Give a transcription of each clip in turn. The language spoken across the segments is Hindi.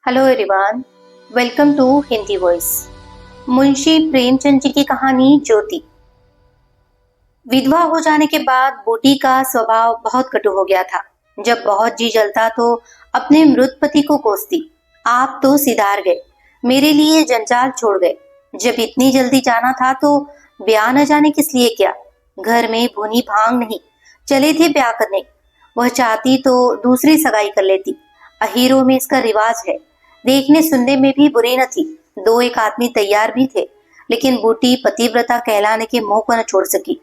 Hello everyone, welcome to Hindi voice. Munshi Premchand ji की कहानी ज्योति। विधवा हो जाने के बाद बूटी का स्वभाव बहुत कटु हो गया था। जब बहुत जी जलता तो अपने मृत पति को कोसती, आप तो सिधार गए, मेरे लिए जंजाल छोड़ गए। जब इतनी जल्दी जाना था तो ब्याह न जाने किस लिए किया। घर में भुनी भांग नहीं, चले थे ब्याह करने। वह चाहती तो दूसरी सगाई कर लेती। अहीरों में इसका रिवाज है। देखने सुनने में भी बुरी न थी। दो एक आदमी तैयार भी थे, लेकिन बूटी पतिव्रता कहलाने के मोह को न छोड़ सकी।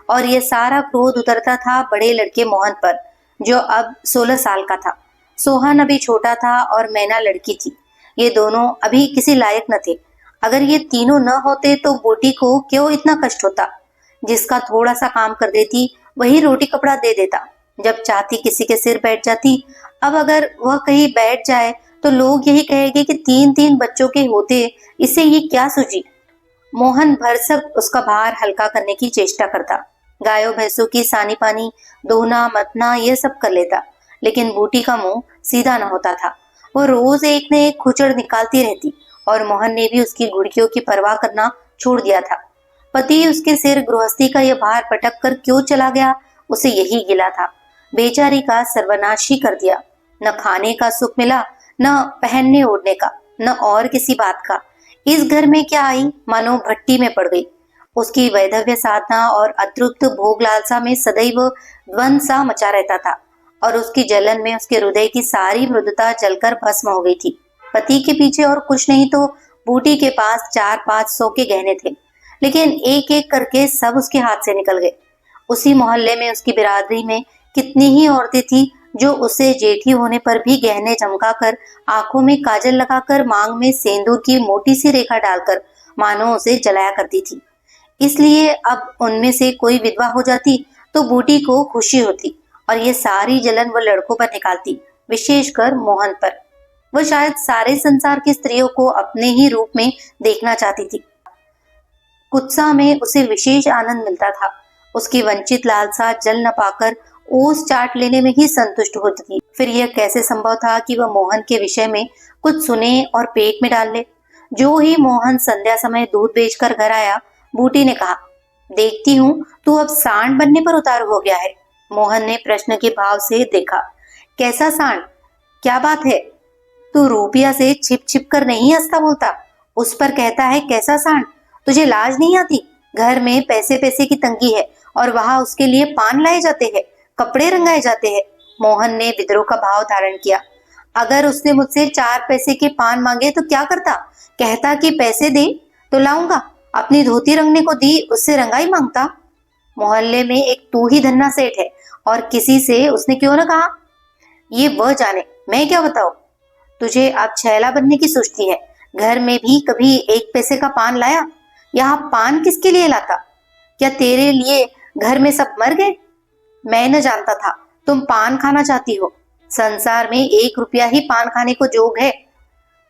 और यह सारा क्रोध उतरता था बड़े लड़के मोहन पर, जो अब 16 साल का था। सोहन अभी छोटा था और मैना लड़की थी। ये दोनों अभी किसी लायक न थे। अगर ये तीनों न होते तो बूटी को क्यों इतना कष्ट होता। जिसका थोड़ा सा काम कर देती वही रोटी कपड़ा दे देता। जब चाहती किसी के सिर बैठ जाती। अब अगर वह कहीं बैठ जाए तो लोग यही कहेंगे कि 3-3 बच्चों के होते इसे ये क्या सूझी। मोहन भरसक उसका भार हल्का करने की चेष्टा करता। गायों भैंसों की सानी पानी, दोहना मतना ये सब कर लेता, लेकिन बूटी का मुंह सीधा न होता था। वो रोज एक न एक खुचड़ निकालती रहती और मोहन ने भी उसकी घुड़कियों की परवाह करना छोड़ दिया था। पति उसके सिर गृहस्थी का यह भार पटक कर क्यों चला गया, उसे यही गिला था। बेचारी का सर्वनाश ही कर दिया। न खाने का सुख मिला, न पहनने ओढ़ने का, न और किसी बात का। इस घर में क्या आई, मानो भट्टी में पड़ गई। उसकी वैधव्य साधना और अतृप्त भोग लालसा में सदैव द्वंद सा मचा रहता था, और उसकी जलन में उसके हृदय की सारी मृदुता जलकर भस्म हो गई थी। पति के पीछे और कुछ नहीं तो बूटी के पास 400-500 के गहने थे, लेकिन एक एक करके सब उसके हाथ से निकल गए। उसी मोहल्ले में उसकी बिरादरी में कितनी ही औरतें थी जो उसे जेठी होने पर भी गहने चमकाकर, आंखों में काजल लगाकर, मांग में सेंदूर की मोटी सी रेखा डालकर मानो उसे जलाया करती थी। इसलिए अब उनमें से कोई विधवा हो जाती तो बूटी को खुशी होती, और ये सारी जलन वह लड़कों पर निकालती, विशेषकर मोहन पर। वह शायद सारे संसार की स्त्रियों को अपने ही रूप में देखना चाहती थी। कुत्सा में उसे विशेष आनंद मिलता था। उसकी वंचित लालसा जल न पाकर ओस चाट लेने में ही संतुष्ट होती थी। फिर यह कैसे संभव था कि वह मोहन के विषय में कुछ सुने और पेट में डाल ले। जो ही मोहन संध्या समय दूध बेचकर घर आया, बूटी ने कहा, देखती हूँ तू अब सांड बनने पर उतारू हो गया है। मोहन ने प्रश्न के भाव से देखा। कैसा सांड? क्या बात है? तू रूपिया से छिप छिप कर नहीं हंसता बोलता, उस पर कहता है कैसा सांड? तुझे लाज नहीं आती? घर में पैसे पैसे की तंगी है और वहां उसके लिए पान लाए जाते हैं, कपड़े रंगाए जाते हैं। मोहन ने विद्रोह का भाव धारण किया। अगर उसने मुझसे 4 पैसे के पान मांगे तो क्या करता? कहता कि पैसे दे तो लाऊंगा। अपनी धोती रंगने को दी, उससे रंगाई मांगता। मोहल्ले में एक तू ही धन्ना सेठ है, और किसी से उसने क्यों न कहा? ये वह जाने, मैं क्या बताऊं। तुझे अब छैला बनने की सुस्ती है। घर में भी कभी 1 पैसे का पान लाया? यहाँ पान किसके लिए लाता? क्या तेरे लिए घर में सब मर गए? मैं न जानता था तुम पान खाना चाहती हो। संसार में 1 रुपया ही पान खाने को जोग है।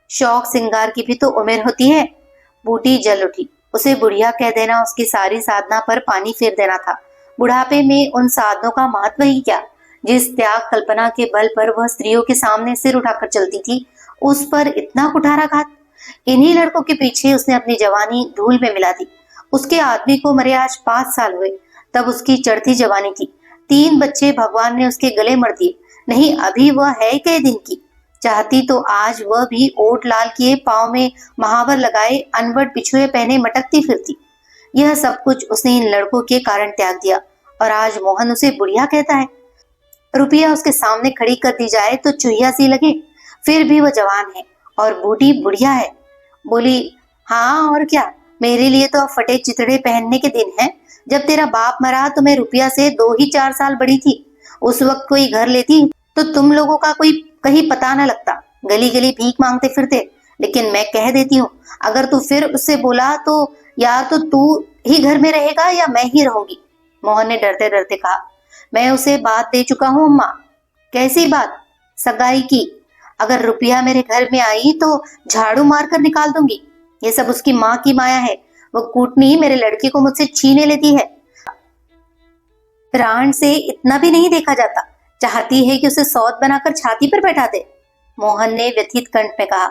शौक सिंगार की भी तो उम्र होती है। बूटी जल उठी। उसे बुढ़िया कह देना उसकी सारी साधना पर पानी फेर देना था। बुढ़ापे में उन साधनों का महत्व ही क्या। जिस त्याग कल्पना के बल पर वह स्त्रियों के सामने सिर उठाकर चलती थी, उस पर इतना कुठाराघात। इन्हीं लड़कों के पीछे उसने अपनी जवानी धूल में मिला दी। उसके आदमी को मरे आज 5 साल हुए, तब उसकी चढ़ती जवानी थी। 3 बच्चे भगवान ने उसके गले मर दिए। नहीं, अभी वह है कई दिन की। चाहती तो आज वह भी ओट लाल किए, पांव में महावर लगाए, अनवट बिछुए पहने मटकती फिरती। यह सब कुछ उसने इन लड़कों के कारण त्याग दिया, और आज मोहन उसे बुढ़िया कहता है। रुपया उसके सामने खड़ी कर दी जाए तो चुहिया सी लगे, फिर भी वह जवान है और बूढ़ी बुढ़िया है। बोली, हाँ और क्या, मेरे लिए तो अब फटे चितड़े पहनने के दिन है। जब तेरा बाप मरा तो मैं रुपया से 2 ही 4 साल बड़ी थी। उस वक्त कोई घर लेती तो तुम लोगों का कोई कहीं पता न लगता, गली गली भीख मांगते फिरते। लेकिन मैं कह देती हूँ, अगर तू फिर उससे बोला तो या तो तू ही घर में रहेगा या मैं ही रहूंगी। मोहन ने डरते डरते कहा। मैं उसे बात दे चुका हूँ अम्मा। कैसी बात? सगाई की। अगर रुपया मेरे घर में आई तो झाड़ू मार कर निकाल दूंगी। ये सब उसकी माँ की माया है। वो कूटनी मेरे लड़के को मुझसे छीने लेती है। रान से इतना भी नहीं देखा जाता। चाहती है कि उसे सौत बनाकर छाती पर बैठा दे। मोहन ने व्यथित कंठ में कहा।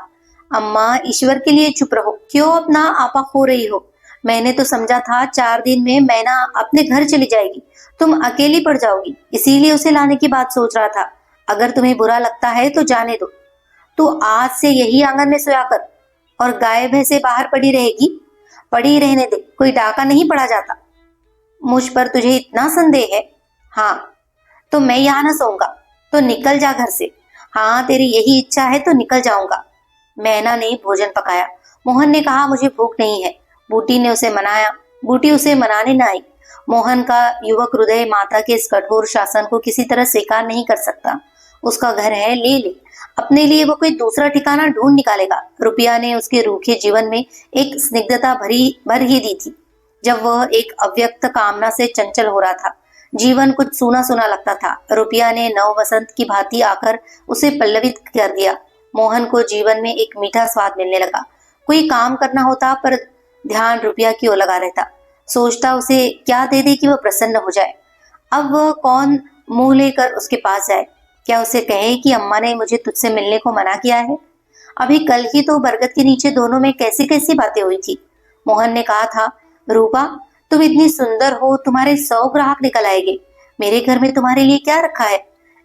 अम्मा, ईश्वर के लिए चुप रहो, क्यों अपना आपा खो रही हो? मैंने तो समझा था 4 दिन में मैना अपने घर चली जाएगी, तुम अकेली पड़ जाओगी, इसीलिए उसे लाने की बात सोच रहा था। अगर तुम्हें बुरा लगता है तो जाने दो। तू आज से यही आंगन में सोया कर और गाय भैंसे बाहर पड़ी रहेगी। पड़ी रहने दे, कोई डाका नहीं पड़ा जाता। मुझ पर तुझे इतना संदेह है? हाँ, तो मैं यहाँ न सोऊंगा, तो निकल जा घर से। हाँ, तेरी यही इच्छा है तो निकल जाऊंगा। मैना ने भोजन पकाया। मोहन ने कहा, मुझे भूख नहीं है। बूटी ने उसे मनाया। बूटी उसे मनाने न आई। मोहन का युवक हृदय माता के इस कठोर शासन को किसी तरह स्वीकार नहीं कर सकता। उसका घर है, ले ले, अपने लिए वो कोई दूसरा ठिकाना ढूंढ निकालेगा। रुपया ने उसके रूखे जीवन में एक स्निग्धता भर ही दी थी। जब वह एक अव्यक्त कामना से चंचल हो रहा था, जीवन कुछ सूना सूना लगता था। रुपया ने नव वसंत की भांति आकर उसे पल्लवित कर दिया। मोहन को जीवन में एक मीठा स्वाद मिलने लगा। कोई काम करना होता पर ध्यान रुपया की ओर लगा रहता। सोचता उसे क्या दे दे कि वह प्रसन्न हो जाए। अब वह कौन मुंह लेकर उसके पास जाए? क्या उसे कहे कि अम्मा ने मुझे तुझसे मिलने को मना किया है? अभी कल ही तो बरगद के नीचे दोनों में कैसी कैसी बातें हुई थी। मोहन ने कहा था, रूपा तुम इतनी सुंदर हो, तुम्हारे 100 ग्राहक निकल आएंगे। मेरे घर में तुम्हारे लिए क्या रखा है?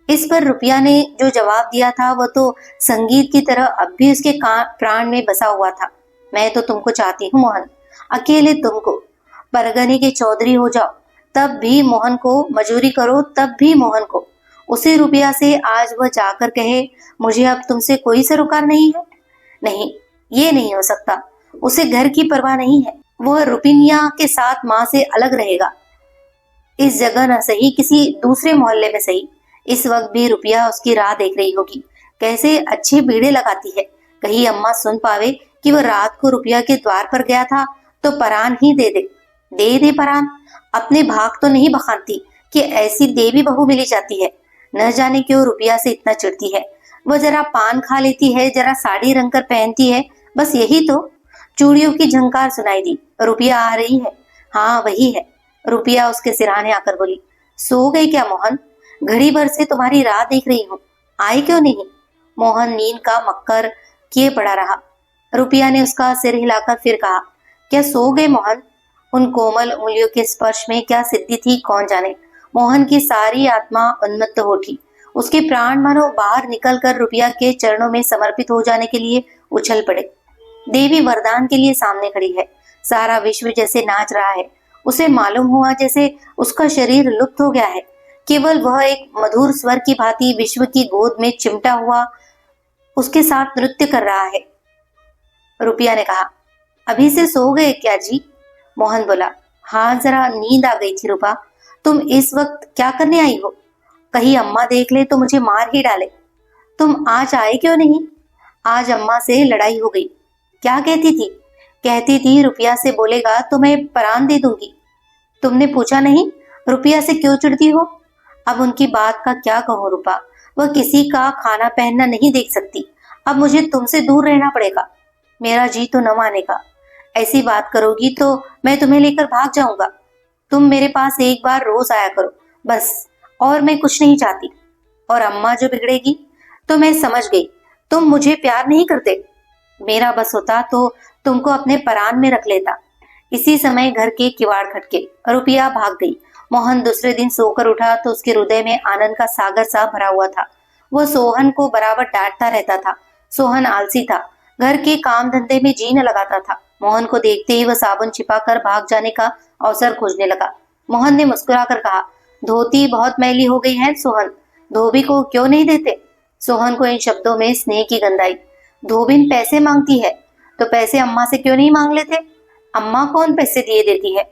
इस पर रुपया ने जो जवाब दिया था वह तो संगीत की तरह अब भी उसके प्राण में बसा हुआ था। मैं तो तुमको चाहती हूँ मोहन, अकेले तुमको। परगने के चौधरी हो जाओ तब भी मोहन को, मजूरी करो तब भी मोहन को। उसे रुपया से आज वह जाकर कहे, मुझे अब तुमसे कोई सरोकार नहीं है। नहीं, ये नहीं हो सकता। उसे घर की परवाह नहीं है। वह रुपिनिया के साथ माँ से अलग रहेगा। इस जगह न सही, किसी दूसरे मोहल्ले में सही। इस वक्त भी रुपया उसकी राह देख रही होगी। कैसे अच्छे बीड़े लगाती है। कहीं अम्मा सुन पावे कि वह रात को रुपया के द्वार पर गया था तो परान ही दे दे। दे दे परान। अपने भाग तो नहीं बखानती कि ऐसी देवी बहू मिली जाती है। न जाने क्यों रुपया से इतना चिढ़ती है। वह जरा पान खा लेती है, जरा साड़ी रंग कर पहनती है, बस यही तो। चूड़ियों की झंकार सुनाई दी। रुपया आ रही है। हाँ, वही है। रुपया उसके सिरहाने आकर बोली, सो गई क्या मोहन? घड़ी भर से तुम्हारी राह देख रही हूँ, आए क्यों नहीं? मोहन नींद का मक्कर किए पड़ा रहा। रुपया ने उसका सिर हिलाकर फिर कहा, क्या सो गए मोहन? उन कोमल उंगलियों के स्पर्श में क्या सिद्धि थी कौन जाने। मोहन की सारी आत्मा उन्मत्त हो उठी। उसके प्राण मानो बाहर निकलकर रुपया के चरणों में समर्पित हो जाने के लिए उछल पड़े। देवी वरदान के लिए सामने खड़ी है। सारा विश्व जैसे नाच रहा है। उसे मालूम हुआ जैसे उसका शरीर लुप्त हो गया है। केवल वह एक मधुर स्वर की भांति विश्व की गोद में चिमटा हुआ उसके साथ नृत्य कर रहा है। रुपया ने कहा, अभी से सो गए क्या जी? मोहन बोला, हाँ, जरा नींद आ गई थी रूपा। तुम इस वक्त क्या करने आई हो? कहीं अम्मा देख ले तो मुझे मार ही डाले। तुम आज आए क्यों नहीं? आज अम्मा से लड़ाई हो गई। क्या कहती थी? कहती थी रुपया से बोलेगा तो मैं परान दे दूंगी। तुमने पूछा नहीं रुपया से क्यों चिढ़ती हो? अब उनकी बात का क्या कहूँ रूपा, वह किसी का खाना पहनना नहीं देख सकती। अब मुझे तुमसे दूर रहना पड़ेगा। मेरा जी तो न मानेगा। ऐसी बात करोगी तो मैं तुम्हें लेकर भाग जाऊंगा। तुम मेरे पास एक बार रोज आया करो बस, और मैं कुछ नहीं चाहती। और अम्मा जो बिगड़ेगी तो मैं समझ गई, तुम मुझे प्यार नहीं करते। मेरा बस होता तो तुमको अपने परान में रख लेता। इसी समय घर के किवाड़ खटके। रुपया भाग गई। मोहन दूसरे दिन सोकर उठा तो उसके हृदय में आनंद का सागर सा भरा हुआ था। वह सोहन को बराबर डांटता रहता था। सोहन आलसी था, घर के काम धंधे में जी न लगाता था। मोहन को देखते ही वह साबुन छिपाकर भाग जाने का अवसर खोजने लगा। मोहन ने मुस्कुराकर कहा, धोती बहुत मैली हो गई है सोहन, धोबी को क्यों नहीं देते? सोहन को इन शब्दों में स्नेह की गंध आई। धोबिन पैसे मांगती है तो पैसे अम्मा से क्यों नहीं मांग लेते? अम्मा कौन पैसे दिए देती है,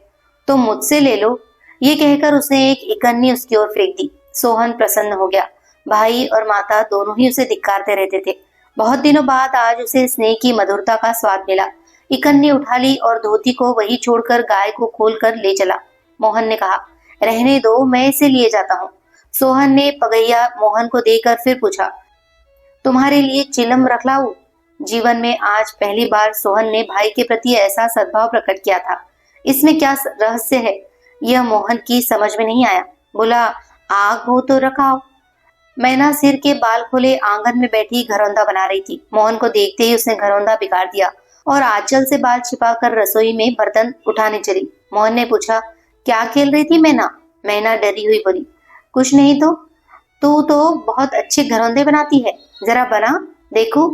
तो मुझसे ले लो। ये कहकर उसने एक इकन्नी उसकी ओर फेंक दी। सोहन प्रसन्न हो गया। भाई और माता दोनों ही उसे धिक्कारते रहते थे। बहुत दिनों बाद आज उसे स्नेह की मधुरता का स्वाद मिला। इकन्नी उठा ली और धोती को वही छोड़कर गाय को खोलकर ले चला। मोहन ने कहा, रहने दो, मैं इसे लिए जाता हूँ। सोहन ने पगैया मोहन को देकर फिर पूछा, तुम्हारे लिए चिलम रख लाऊं? जीवन में आज पहली बार सोहन ने भाई के प्रति ऐसा सद्भाव प्रकट किया था। इसमें क्या रहस्य है, यह मोहन की समझ में नहीं आया। बोला, आग हो तो रखाओ। मैना सिर के बाल खोले आंगन में बैठी घरौंदा बना रही थी। मोहन को देखते ही उसने घरौंदा बिगाड़ दिया और आंचल से बाल छिपाकर रसोई में बर्तन उठाने चली। मोहन ने पूछा, क्या खेल रही थी मैना? मैना डरी हुई बोली, कुछ नहीं तो। तू तो बहुत अच्छे घरौंदे बनाती है, जरा बना देखो।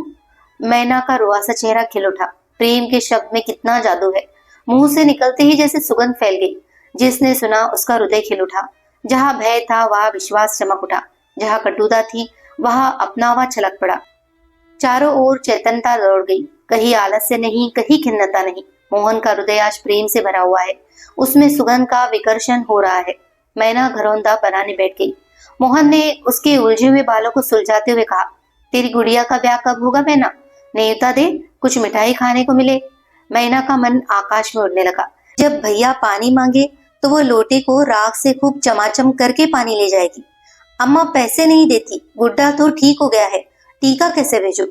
मैना का रुआ सा चेहरा खिल उठा। प्रेम के शब्द में कितना जादू है। मुंह से निकलते ही जैसे सुगंध फैल गई। जिसने सुना उसका हृदय खिल उठा। जहाँ भय था वहाँ विश्वास चमक उठा। जहाँ कटुता थी वहाँ अपनावा छलक पड़ा। चारों ओर चैतन्यता दौड़ गई। कहीं आलस्य नहीं, कहीं खिन्नता नहीं। मोहन का हृदय आज प्रेम से भरा हुआ है। उसमें सुगंध का विकर्षण हो रहा है। मैना घरौंदा बनाने बैठ गई। मोहन ने उसके उलझे हुए बालों को सुलझाते हुए कहा, तेरी गुड़िया का ब्याह कब होगा मैना? नेवता दे, कुछ मिठाई खाने को मिले। मैना का मन आकाश में उड़ने लगा। जब भैया पानी मांगे तो वो लोटे को राख से खूब चमाचम करके पानी ले जाएगी। अम्मा पैसे नहीं देती, गुड्डा तो ठीक हो गया है, टीका कैसे भेजूं?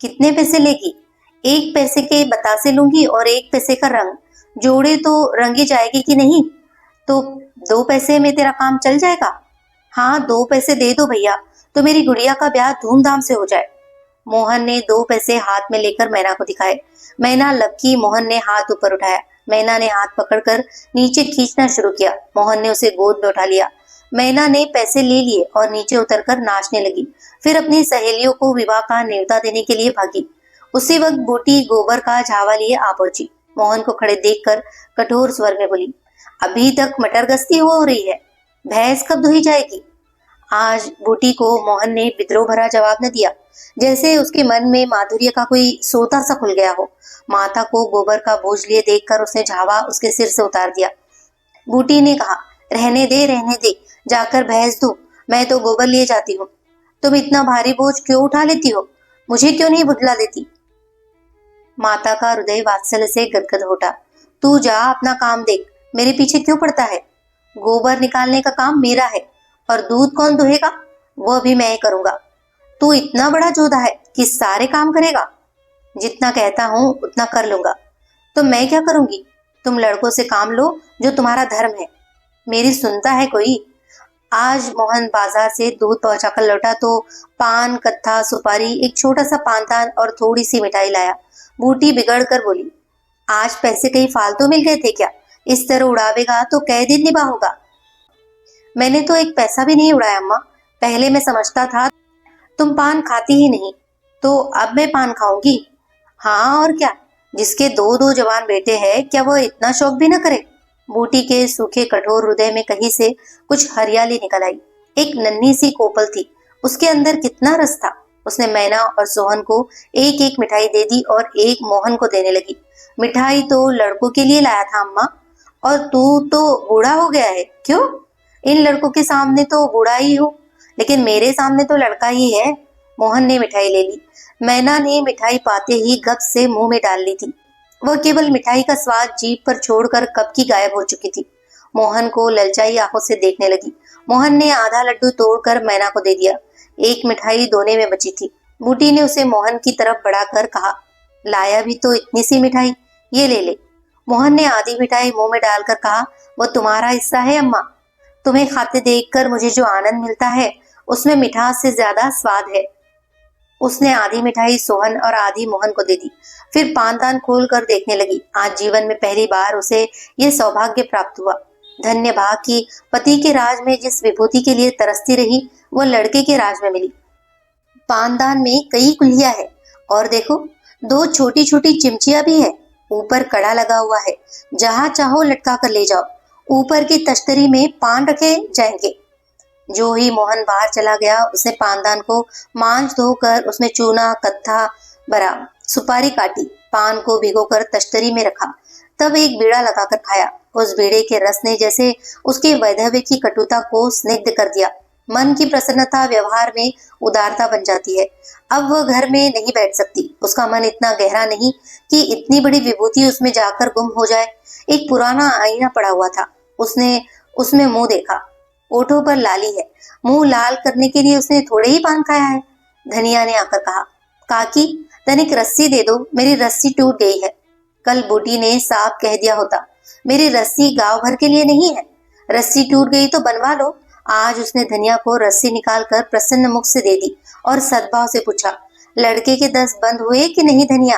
कितने पैसे लेगी? 1 पैसे के बतासे लूंगी और 1 पैसे का रंग। जोड़े तो रंगी जाएगी कि नहीं? तो 2 पैसे में तेरा काम चल जाएगा? हाँ, 2 पैसे दे दो भैया, तो मेरी गुड़िया का ब्याह धूमधाम से हो जाए। मोहन ने 2 पैसे हाथ में लेकर मैना को दिखाए। मैना लपकी। मोहन ने हाथ ऊपर उठाया। मैना ने हाथ पकड़कर नीचे खींचना शुरू किया। मोहन ने उसे गोद में उठा लिया। मैना ने पैसे ले लिए और नीचे उतरकर नाचने लगी। फिर अपनी सहेलियों को विवाह का न्योता देने के लिए भागी। उसी वक्त बूटी गोबर का झावा लिए आ पहुंची। मोहन को खड़े देखकर कठोर स्वर में बोली, अभी तक मटर गश्ती हो रही है, भैंस कब धोई जाएगी? आज बूटी को मोहन ने विद्रोह भरा जवाब न दिया, जैसे उसके मन में माधुर्य का कोई सोता सा खुल गया हो। माता को गोबर का बोझ लिए देखकर उसने झावा उसके सिर से उतार दिया। बूटी ने कहा, रहने दे, जाकर भैंस धो, मैं तो गोबर लिए जाती हूँ। तुम इतना भारी बोझ क्यों उठा लेती हो? मुझे क्यों नहीं बुझला देती? माता का हृदय वात्सल्य से गदगद होता। तू जा, अपना काम देख, मेरे पीछे क्यों पड़ता है? गोबर निकालने का काम मेरा है और दूध कौन दुहेगा? वो भी मैं ही करूंगा। तू इतना बड़ा जोधा है कि सारे काम करेगा? जितना कहता हूँ उतना कर लूंगा। तो मैं क्या करूंगी? तुम लड़कों से काम लो, जो तुम्हारा धर्म है। मेरी सुनता है कोई? आज मोहन बाजार से दूध पहुंचाकर लौटा तो पान, कत्था, सुपारी, एक छोटा सा पानदान और थोड़ी सी मिठाई लाया। बूटी बिगड़ कर बोली, आज पैसे कहीं फालतू मिल गए थे क्या? इस तरह उड़ावेगा तो कै दिन निभा होगा? मैंने तो एक पैसा भी नहीं उड़ाया अम्मा। पहले मैं समझता था तुम पान खाती ही नहीं, तो अब मैं पान खाऊंगी। हाँ और क्या, जिसके 2-2 जवान बेटे हैं, क्या वह इतना शौक भी न करे? बूटी के सूखे कठोर हृदय में कहीं से कुछ हरियाली निकल आई। एक नन्ही सी कोपल थी, उसके अंदर कितना रस था। उसने मैना और सोहन को एक एक मिठाई दे दी और एक मोहन को देने लगी। मिठाई तो लड़कों के लिए लाया था अम्मा, और तू तो बूढ़ा हो गया है। क्यों? इन लड़कों के सामने तो बूढ़ा ही हो, लेकिन मेरे सामने तो लड़का ही है। मोहन ने मिठाई ले ली। मैना ने मिठाई पाते ही गप से मुंह में डाल ली थी। वह केवल मिठाई का स्वाद जीभ पर छोड़कर कब की गायब हो चुकी थी। मोहन को ललचाई आंखों से देखने लगी। मोहन ने आधा लड्डू तोड़कर मैना को दे दिया। एक मिठाई दोने में बची थी। बूटी ने उसे मोहन की तरफ बढ़ाकर कहा, लाया भी तो इतनी सी मिठाई, ये ले ले। मोहन ने आधी मिठाई मुंह में डालकर कहा, वो तुम्हारा हिस्सा है अम्मा। तुम्हें खाते देखकर मुझे जो आनंद मिलता है, उसमें मिठास से ज्यादा स्वाद है। उसने आधी मिठाई सोहन और आधी मोहन को दे दी। फिर पानदान खोल कर देखने लगी। आज जीवन में पहली बार उसे ये सौभाग्य प्राप्त हुआ। धन्य भाग कि पति के राज में जिस विभूति के लिए तरसती रही, वो लड़के के राज में मिली। पानदान में कई कुल्हियां है, और देखो 2 छोटी छोटी चिमचियां भी है। ऊपर कड़ा लगा हुआ है, जहां चाहो लटका कर ले जाओ। ऊपर की तश्तरी में पान रखे जाएंगे। जो ही मोहन बाहर चला गया, उसने पानदान को मांझ धोकर उसमें चूना, कत्था भरा, सुपारी काटी, पान को भिगोकर तश्तरी में रखा, तब एक बीड़ा लगाकर खाया। उस बीड़े के रस ने जैसे उसके वैधव्य की कटुता को स्निग्ध कर दिया। मन की प्रसन्नता व्यवहार में उदारता बन जाती है। अब वह घर में नहीं बैठ सकती। उसका मन इतना गहरा नहीं कि इतनी बड़ी विभूति उसमें जाकर गुम हो जाए। एक पुराना आईना पड़ा हुआ था। उसने उसमें मुंह देखा। ओठों पर लाली है। मुंह लाल करने के लिए उसने थोड़े ही पान खाया है। धनिया ने आकर कहा, काकी तनिक रस्सी दे दो, मेरी रस्सी टूट गई है। कल बूटी ने साफ कह दिया होता, मेरी रस्सी गांव भर के लिए नहीं है। रस्सी टूट गई तो बनवा लो, आज उसने धनिया को रस्सी निकालकर प्रसन्न मुख से दे दी और सद्भाव से पूछा, लड़के के 10 बंद हुए कि नहीं धनिया?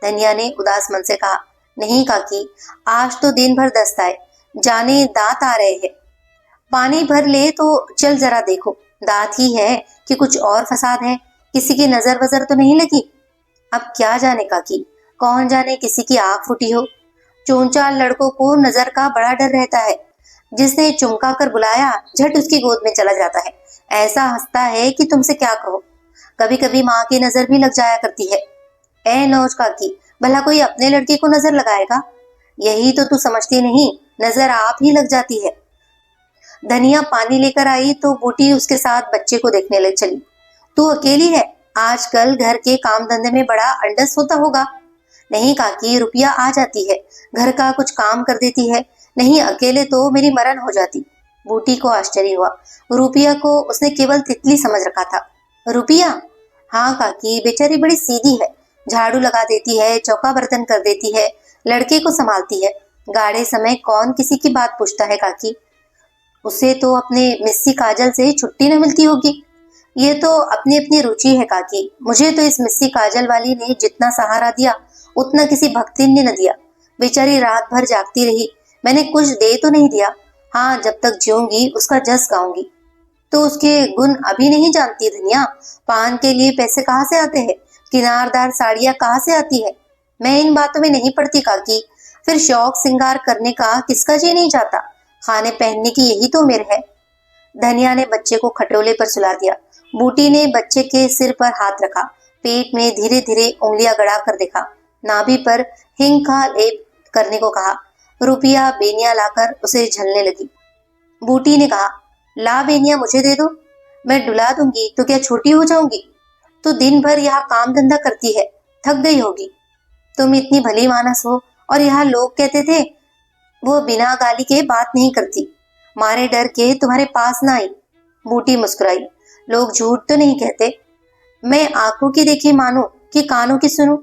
धनिया ने उदास मन से कहा, नहीं काकी, आज तो दिन भर दस्त आए, जाने दांत आ रहे हैं। पानी भर ले तो चल जरा देखो, दांत ही है कि कुछ और फसाद है, किसी की नजर वजर तो नहीं लगी? अब क्या जाने काकी, कौन जाने किसी की आंख फूटी हो। चोंचाल लड़कों को नजर का बड़ा डर रहता है, जिसने चुमका कर बुलाया झट उसकी गोद में चला जाता है, ऐसा हंसता है कि तुमसे क्या कहो। कभी कभी माँ की नजर भी लग जाया करती है। ए नौज काकी, भला कोई अपने लड़के को नजर लगाएगा? यही तो तू समझती नहीं, नजर आप ही लग जाती है। धनिया पानी लेकर आई तो बूटी उसके साथ बच्चे को देखने लग चली। तू अकेली है? आजकल घर के काम धंधे में बड़ा अंडस होता होगा। नहीं काकी, रुपया आ जाती है, घर का कुछ काम कर देती है, नहीं अकेले तो मेरी मरण हो जाती। बूटी को आश्चर्य हुआ। रुपया को उसने केवल तितली समझ रखा था। रुपया? हाँ काकी, बेचारी बड़ी सीधी है, झाड़ू लगा देती है, चौका बर्तन कर देती है, लड़के को संभालती है। गाड़े समय कौन किसी की बात पूछता है काकी? उसे तो अपने मिस्सी काजल से छुट्टी न मिलती होगी। ये तो अपनी अपनी रुचि है काकी, मुझे तो इस मिस्सी काजल वाली ने जितना सहारा दिया उतना किसी भक्तिन ने न दिया। बेचारी रात भर जागती रही, मैंने कुछ दे तो नहीं दिया। हाँ, जब तक जीऊंगी उसका जस गाऊंगी। तो उसके गुण अभी नहीं जानती धनिया। पान के लिए पैसे कहाँ से आते हैं, किनारदार साड़ियाँ कहाँ से आती है? मैं इन बातों में नहीं पड़ती काकी। फिर शौक श्रृंगार करने का किसका जी नहीं चाहता? खाने पहनने की यही तो उम्र है। धनिया ने बच्चे को खटोले पर सुला दिया। बूटी ने बच्चे के सिर पर हाथ रखा, पेट में धीरे धीरे उंगलियां गड़ा कर देखा, नाभि पर हिंग का लेप करने को कहा। रुपया बेनिया लाकर उसे झलने लगी। बूटी ने कहा, ला बेनिया मुझे दे दो, मैं डुला दूंगी तो क्या छोटी हो जाऊंगी? तो दिन भर यहाँ काम धंधा करती है, थक गई होगी। तुम इतनी भली मानस हो, और यहाँ लोग कहते थे वो बिना गाली के बात नहीं करती, मारे डर के तुम्हारे पास ना आई। बूटी मुस्कुराई। लोग झूठ तो नहीं कहते, मैं आंखों की देखी मानूं कि कानों की सुनूं?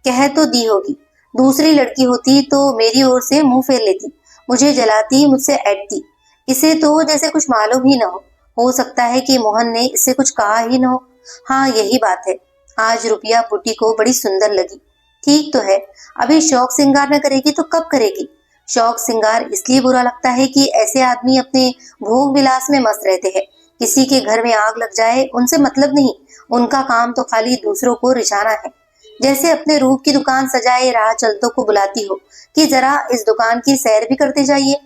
कह तो दी होगी, दूसरी लड़की होती तो मेरी ओर से मुंह फेर लेती, मुझे जलाती, मुझसे ऐठती। इसे तो जैसे कुछ मालूम ही न हो सकता है कि मोहन ने इससे कुछ कहा ही न हो। हाँ, यही बात है। आज रुपया बूटी को बड़ी सुंदर लगी। ठीक तो है, अभी शौक श्रृंगार न करेगी तो कब करेगी? शौक श्रृंगार इसलिए बुरा लगता है कि ऐसे आदमी अपने भोग विलास में मस्त रहते हैं। किसी के घर में आग लग जाए उनसे मतलब नहीं, उनका काम तो खाली दूसरों को रिझाना है। जैसे अपने रूप की दुकान सजाए राह चलतों को बुलाती हो कि जरा इस दुकान की सैर भी करते जाइए।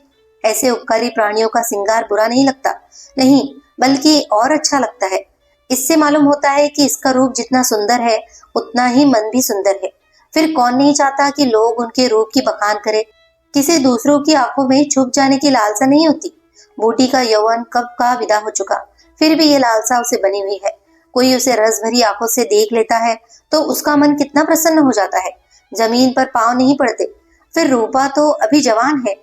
ऐसे उपकारी प्राणियों का श्रृंगार बुरा नहीं लगता, नहीं बल्कि और अच्छा लगता है। इससे मालूम होता है कि इसका रूप जितना सुंदर है उतना ही मन भी सुंदर है। फिर कौन नहीं चाहता कि लोग उनके रूप की बखान करे। किसी दूसरों की आंखों में छुप जाने की लालसा नहीं होती। बूटी का यौवन कब का विदा हो चुका, फिर भी ये लालसा उसे बनी हुई है। कोई उसे रस भरी आंखों से देख लेता है तो उसका मन कितना प्रसन्न हो जाता है, जमीन पर पांव नहीं पड़ते। फिर रूपा तो अभी जवान है।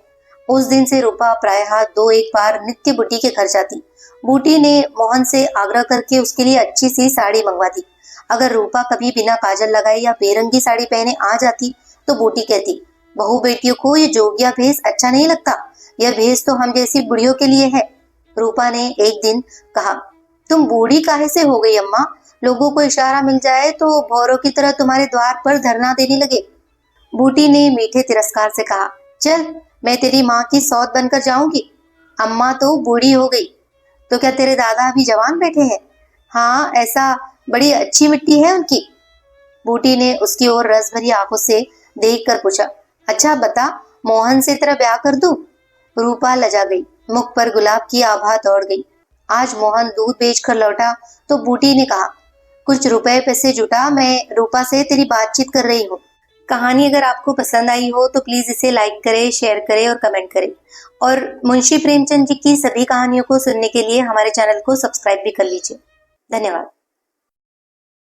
उस दिन से रूपा प्रायः 2-1 बार नित्य बूटी के घर जाती। बूटी ने मोहन से आग्रह करके उसके लिए अच्छी सी साड़ी मंगवा दी। अगर रूपा कभी बिना काजल लगाए या बेरंगी साड़ी पहने आ जाती तो बूटी कहती, बहू बेटियों को ये जोगिया भेष अच्छा नहीं लगता, यह भेष तो हम जैसी बुढ़ियों के लिए है। रूपा ने एक दिन कहा, तुम बूढ़ी काहे से हो गई अम्मा? लोगों को इशारा मिल जाए तो भौरों की तरह तुम्हारे द्वार पर धरना देने लगे। बूटी ने मीठे तिरस्कार से कहा, चल मैं तेरी माँ की सौत बनकर जाऊंगी। अम्मा तो बूढ़ी हो गई, तो क्या तेरे दादा अभी जवान बैठे हैं? हाँ, ऐसा बड़ी अच्छी मिट्टी है उनकी। बूटी ने उसकी ओर रस भरी आंखों से देख कर पूछा, अच्छा बता, मोहन से तेरा ब्याह कर दूं? रूपा लजा गई, मुख पर गुलाब की आभा दौड़ गई। आज मोहन दूध बेच कर लौटा तो बूटी ने कहा, कुछ रुपए पैसे जुटा, मैं रूपा से तेरी बातचीत कर रही हूँ। कहानी अगर आपको पसंद आई हो तो प्लीज इसे लाइक करें, शेयर करें और कमेंट करें। और मुंशी प्रेमचंद जी की सभी कहानियों को सुनने के लिए हमारे चैनल को सब्सक्राइब भी कर लीजिए। धन्यवाद।